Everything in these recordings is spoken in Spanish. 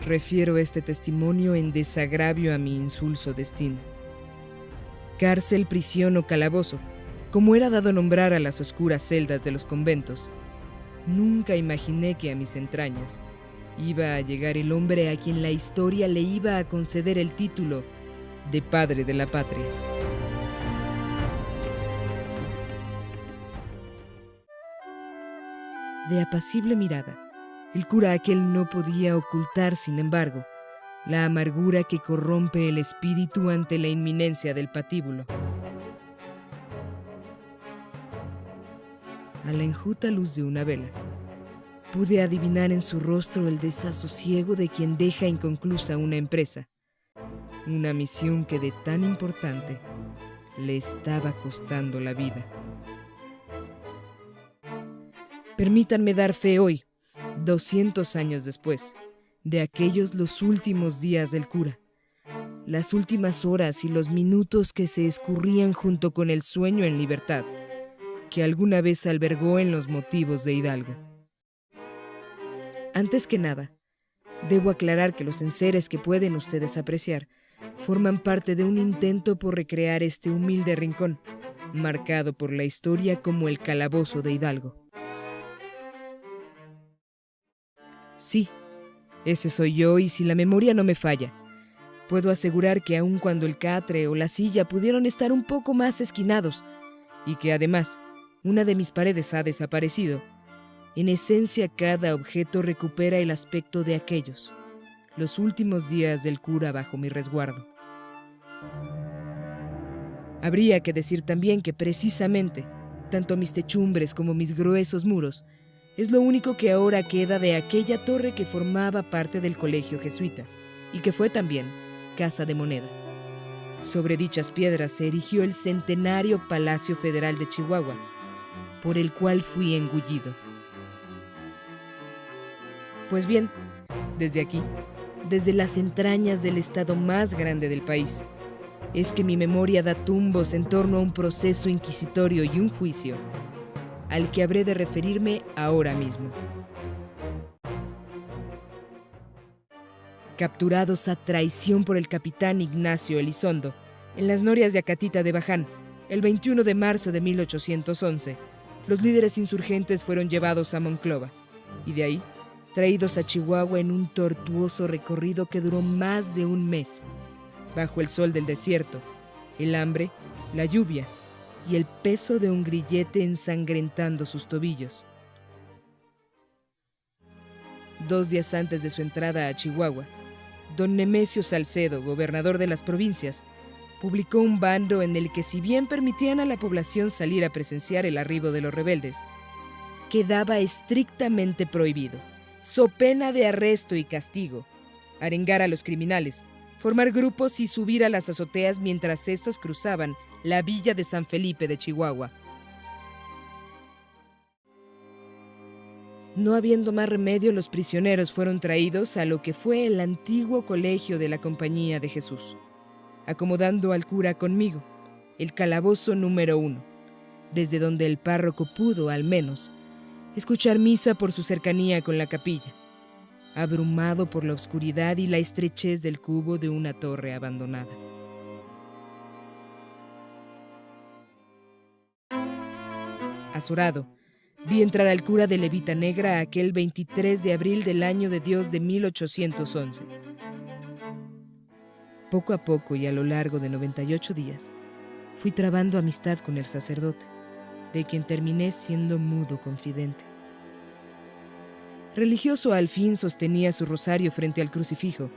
Refiero este testimonio en desagravio a mi insulso destino. Cárcel, prisión o calabozo, como era dado nombrar a las oscuras celdas de los conventos, nunca imaginé que a mis entrañas iba a llegar el hombre a quien la historia le iba a conceder el título de padre de la patria. De apacible mirada, el cura aquel no podía ocultar, sin embargo, la amargura que corrompe el espíritu ante la inminencia del patíbulo. A la enjuta luz de una vela, pude adivinar en su rostro el desasosiego de quien deja inconclusa una empresa, una misión que de tan importante le estaba costando la vida. Permítanme dar fe hoy, 200 años después, de aquellos los últimos días del cura, las últimas horas y los minutos que se escurrían junto con el sueño en libertad, que alguna vez albergó en los motivos de Hidalgo. Antes que nada, debo aclarar que los enseres que pueden ustedes apreciar forman parte de un intento por recrear este humilde rincón, marcado por la historia como el calabozo de Hidalgo. Sí, ese soy yo, y si la memoria no me falla, puedo asegurar que aun cuando el catre o la silla pudieron estar un poco más esquinados, y que además una de mis paredes ha desaparecido, en esencia cada objeto recupera el aspecto de aquellos, los últimos días del cura bajo mi resguardo. Habría que decir también que precisamente, tanto mis techumbres como mis gruesos muros, es lo único que ahora queda de aquella torre que formaba parte del colegio jesuita, y que fue también casa de moneda. Sobre dichas piedras se erigió el centenario Palacio Federal de Chihuahua, por el cual fui engullido. Pues bien, desde aquí, desde las entrañas del estado más grande del país, es que mi memoria da tumbos en torno a un proceso inquisitorio y un juicio al que habré de referirme ahora mismo. Capturados a traición por el capitán Ignacio Elizondo, en las norias de Acatita de Baján, el 21 de marzo de 1811, los líderes insurgentes fueron llevados a Monclova, y de ahí, traídos a Chihuahua en un tortuoso recorrido que duró más de un mes, bajo el sol del desierto, el hambre, la lluvia y el peso de un grillete ensangrentando sus tobillos. 2 días antes de su entrada a Chihuahua, don Nemesio Salcedo, gobernador de las provincias, publicó un bando en el que, si bien permitían a la población salir a presenciar el arribo de los rebeldes, quedaba estrictamente prohibido, so pena de arresto y castigo, arengar a los criminales, formar grupos y subir a las azoteas mientras estos cruzaban la villa de San Felipe de Chihuahua. No habiendo más remedio, los prisioneros fueron traídos a lo que fue el antiguo colegio de la Compañía de Jesús, acomodando al cura conmigo, el calabozo número 1, desde donde el párroco pudo, al menos, escuchar misa por su cercanía con la capilla, abrumado por la oscuridad y la estrechez del cubo de una torre abandonada. Azorado, vi entrar al cura de levita negra aquel 23 de abril del año de Dios de 1811. Poco a poco y a lo largo de 98 días, fui trabando amistad con el sacerdote, de quien terminé siendo mudo confidente. Religioso, al fin sostenía su rosario frente al crucifijo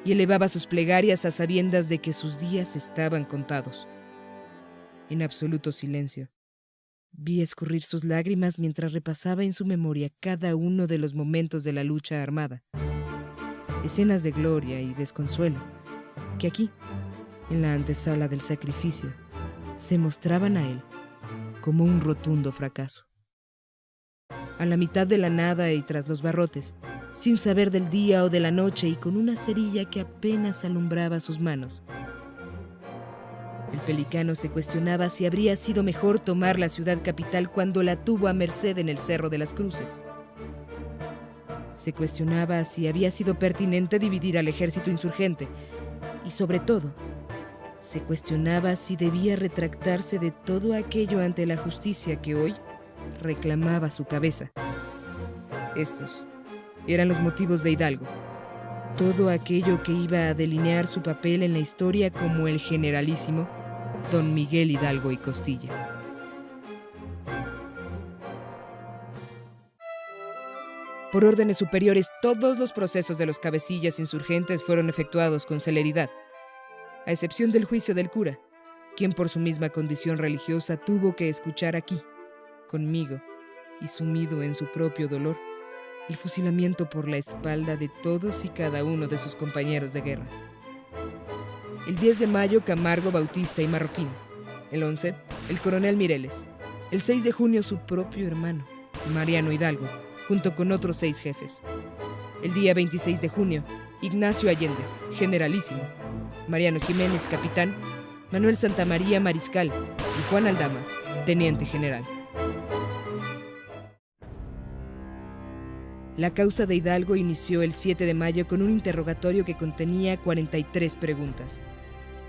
y elevaba sus plegarias a sabiendas de que sus días estaban contados. En absoluto silencio, vi escurrir sus lágrimas mientras repasaba en su memoria cada uno de los momentos de la lucha armada, escenas de gloria y desconsuelo, que aquí, en la antesala del sacrificio, se mostraban a él como un rotundo fracaso. A la mitad de la nada y tras los barrotes, sin saber del día o de la noche y con una cerilla que apenas alumbraba sus manos, el pelicano se cuestionaba si habría sido mejor tomar la ciudad capital cuando la tuvo a merced en el Cerro de las Cruces. Se cuestionaba si había sido pertinente dividir al ejército insurgente y, sobre todo, se cuestionaba si debía retractarse de todo aquello ante la justicia que hoy reclamaba su cabeza. Estos eran los motivos de Hidalgo, todo aquello que iba a delinear su papel en la historia como el generalísimo Don Miguel Hidalgo y Costilla. Por órdenes superiores, todos los procesos de los cabecillas insurgentes fueron efectuados con celeridad, a excepción del juicio del cura, quien por su misma condición religiosa tuvo que escuchar aquí, conmigo, y sumido en su propio dolor, el fusilamiento por la espalda de todos y cada uno de sus compañeros de guerra. El 10 de mayo, Camargo, Bautista y Marroquín. El 11, el coronel Mireles. El 6 de junio, su propio hermano, Mariano Hidalgo, junto con otros 6 jefes. El día 26 de junio, Ignacio Allende, generalísimo, Mariano Jiménez, capitán, Manuel Santamaría, mariscal, y Juan Aldama, teniente general. La causa de Hidalgo inició el 7 de mayo con un interrogatorio que contenía 43 preguntas,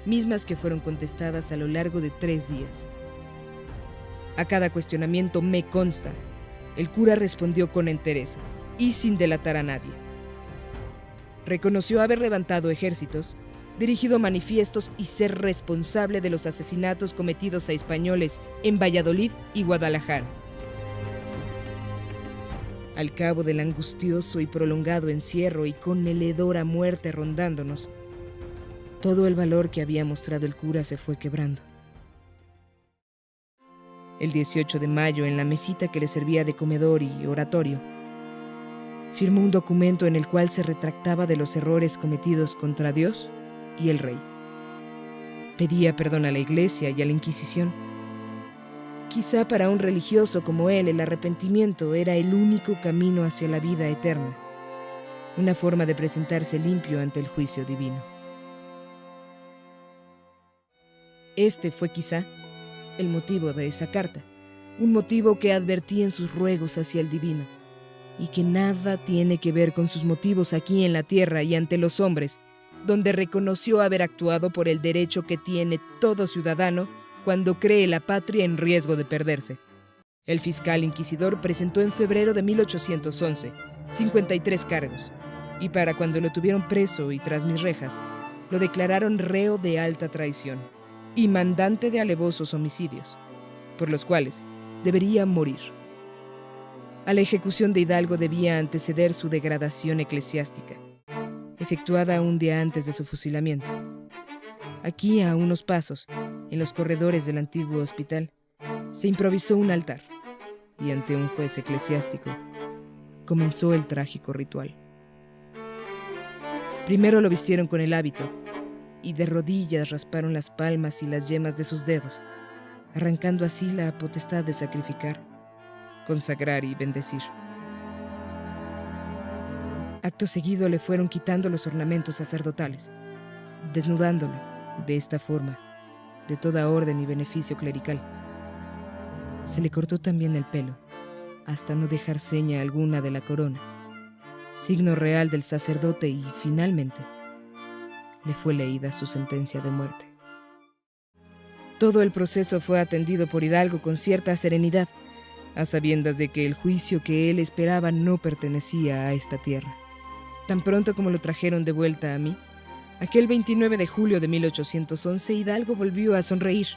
mismas que fueron contestadas a lo largo de 3 días. A cada cuestionamiento me consta, el cura respondió con entereza y sin delatar a nadie. Reconoció haber levantado ejércitos, dirigido manifiestos y ser responsable de los asesinatos cometidos a españoles en Valladolid y Guadalajara. Al cabo del angustioso y prolongado encierro y con el hedor a muerte rondándonos, todo el valor que había mostrado el cura se fue quebrando. El 18 de mayo, en la mesita que le servía de comedor y oratorio, firmó un documento en el cual se retractaba de los errores cometidos contra Dios y el rey. Pedía perdón a la Iglesia y a la Inquisición. Quizá para un religioso como él el arrepentimiento era el único camino hacia la vida eterna, una forma de presentarse limpio ante el juicio divino. Este fue quizá el motivo de esa carta, un motivo que advertí en sus ruegos hacia el divino, y que nada tiene que ver con sus motivos aquí en la tierra y ante los hombres, donde reconoció haber actuado por el derecho que tiene todo ciudadano cuando cree la patria en riesgo de perderse. El fiscal inquisidor presentó en febrero de 1811 53 cargos, y para cuando lo tuvieron preso y tras mis rejas, lo declararon reo de alta traición y mandante de alevosos homicidios, por los cuales debería morir. A la ejecución de Hidalgo debía anteceder su degradación eclesiástica, efectuada un día antes de su fusilamiento. Aquí, a unos pasos, en los corredores del antiguo hospital, se improvisó un altar y ante un juez eclesiástico comenzó el trágico ritual. Primero lo vistieron con el hábito y de rodillas rasparon las palmas y las yemas de sus dedos, arrancando así la potestad de sacrificar, consagrar y bendecir. Acto seguido le fueron quitando los ornamentos sacerdotales, desnudándolo, de esta forma, de toda orden y beneficio clerical. Se le cortó también el pelo, hasta no dejar seña alguna de la corona, signo real del sacerdote, y finalmente le fue leída su sentencia de muerte. Todo el proceso fue atendido por Hidalgo con cierta serenidad, a sabiendas de que el juicio que él esperaba no pertenecía a esta tierra. Tan pronto como lo trajeron de vuelta a mí, aquel 29 de julio de 1811, Hidalgo volvió a sonreír,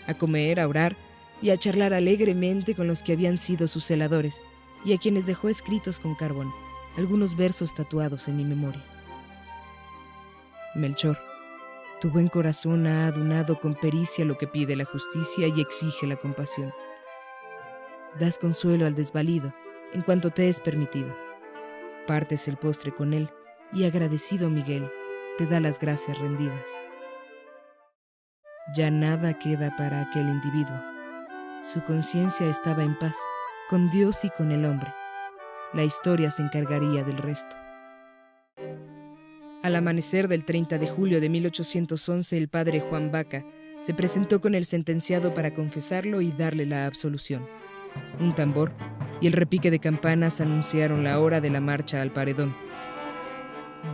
a comer, a orar y a charlar alegremente con los que habían sido sus celadores, y a quienes dejó escritos con carbón algunos versos tatuados en mi memoria. Melchor, tu buen corazón ha adunado con pericia lo que pide la justicia y exige la compasión. Das consuelo al desvalido en cuanto te es permitido. Partes el postre con él y agradecido Miguel te da las gracias rendidas. Ya nada queda para aquel individuo. Su conciencia estaba en paz, con Dios y con el hombre. La historia se encargaría del resto. Al amanecer del 30 de julio de 1811, el padre Juan Vaca se presentó con el sentenciado para confesarlo y darle la absolución. Un tambor y el repique de campanas anunciaron la hora de la marcha al paredón.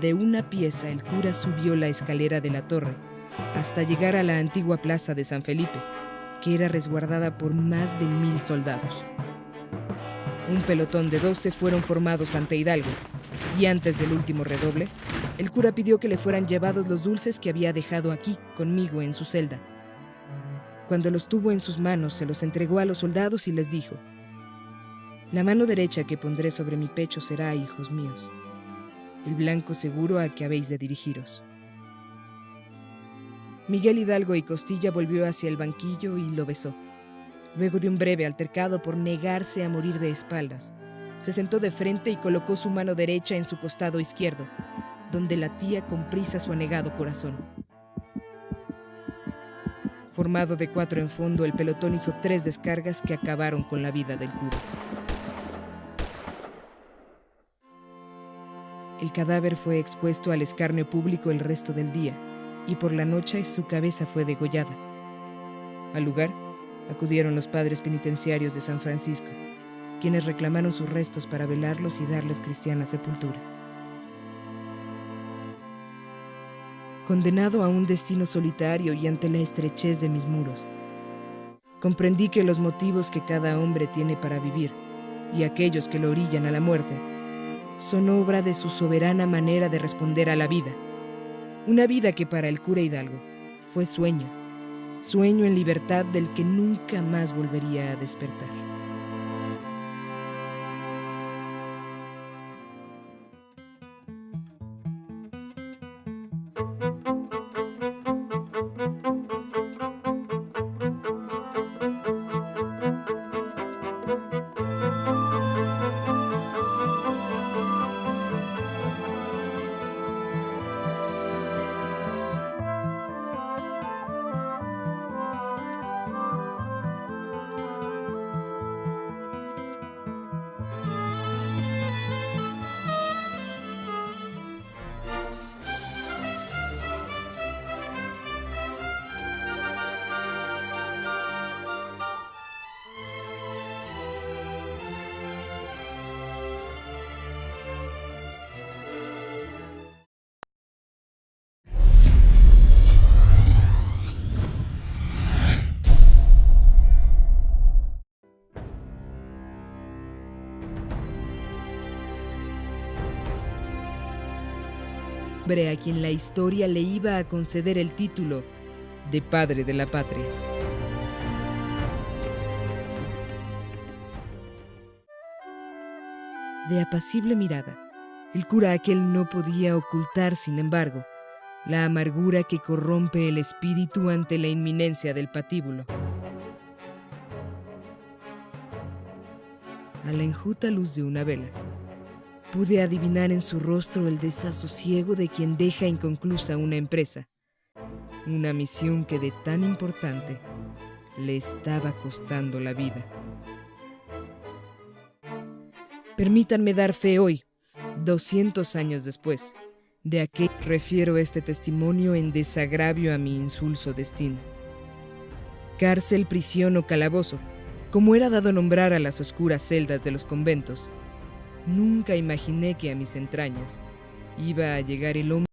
De una pieza el cura subió la escalera de la torre hasta llegar a la antigua plaza de San Felipe, que era resguardada por más de 1000 soldados. Un pelotón de 12 fueron formados ante Hidalgo, y antes del último redoble, el cura pidió que le fueran llevados los dulces que había dejado aquí, conmigo, en su celda. Cuando los tuvo en sus manos, se los entregó a los soldados y les dijo: «La mano derecha que pondré sobre mi pecho será, hijos míos, el blanco seguro al que habéis de dirigiros». Miguel Hidalgo y Costilla volvió hacia el banquillo y lo besó. Luego de un breve altercado por negarse a morir de espaldas, se sentó de frente y colocó su mano derecha en su costado izquierdo, donde latía con prisa su anegado corazón. Formado de 4 en fondo, el pelotón hizo 3 descargas que acabaron con la vida del cura. El cadáver fue expuesto al escarnio público el resto del día, y por la noche su cabeza fue degollada. Al lugar acudieron los padres penitenciarios de San Francisco, quienes reclamaron sus restos para velarlos y darles cristiana sepultura. Condenado a un destino solitario y ante la estrechez de mis muros, comprendí que los motivos que cada hombre tiene para vivir y aquellos que lo orillan a la muerte son obra de su soberana manera de responder a la vida. Una vida que para el cura Hidalgo fue sueño en libertad del que nunca más volvería a despertar. Hombre a quien la historia le iba a conceder el título de padre de la patria. De apacible mirada, el cura aquel no podía ocultar, sin embargo, la amargura que corrompe el espíritu ante la inminencia del patíbulo. A la enjuta luz de una vela, pude adivinar en su rostro el desasosiego de quien deja inconclusa una empresa, una misión que de tan importante le estaba costando la vida. Permítanme dar fe hoy, 200 años después, de a qué refiero este testimonio en desagravio a mi insulso destino. Cárcel, prisión o calabozo, como era dado nombrar a las oscuras celdas de los conventos, nunca imaginé que a mis entrañas iba a llegar el hombre